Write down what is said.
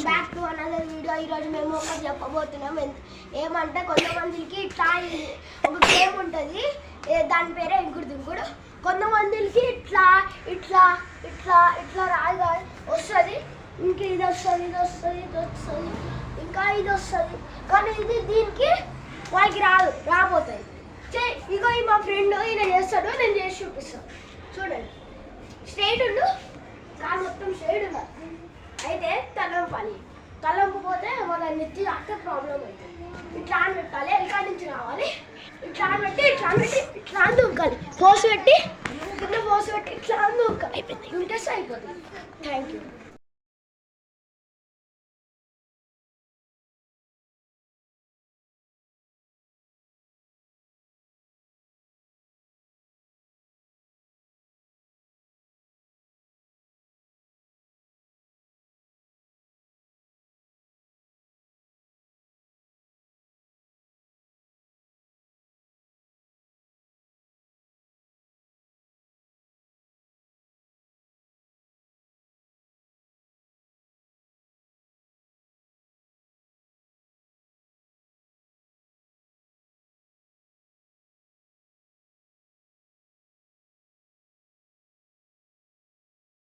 Back to another video. ఈరోజు మేము ఒకటి చెప్పబోతున్నాం. ఏమంటే కొంతమందికి ఇట్లా ఒక గేమ్ ఉంటుంది, దాని పేరే ఇంకుడు దింకుడు. కొంతమందికి ఇట్లా ఇట్లా ఇట్లా ఇట్లా రాగా వస్తుంది, ఇంకా ఇది వస్తుంది, ఇది వస్తుంది, ఇది వస్తుంది, ఇంకా ఇది వస్తుంది. కానీ ఇది దీనికి వాళ్ళకి రాబోతుంది. ఇగో మా ఫ్రెండ్ ఈయన చేస్తాడు, నేను చేసి చూపిస్తాను. చూడండి, స్ట్రైట్ ఉండు, కాలు మొత్తం స్ట్రైట్ ఉండాలి. అయితే తలంపపోతే మన నెత్తి అక్కడ ప్రాబ్లం అవుతుంది. ఇట్లా అని పెట్టాలి, ఎల్కా నుంచి రావాలి. ఇట్లా అని పెట్టి ఇట్లా అని దూకాలి. ఫోర్స్ పెట్టి కింద ఫోర్స్ పెట్టి ఇట్లా అని దూకాలి. అయిపోయింది, ఇంట్రెస్ట్ అయిపోతుంది. Thank you.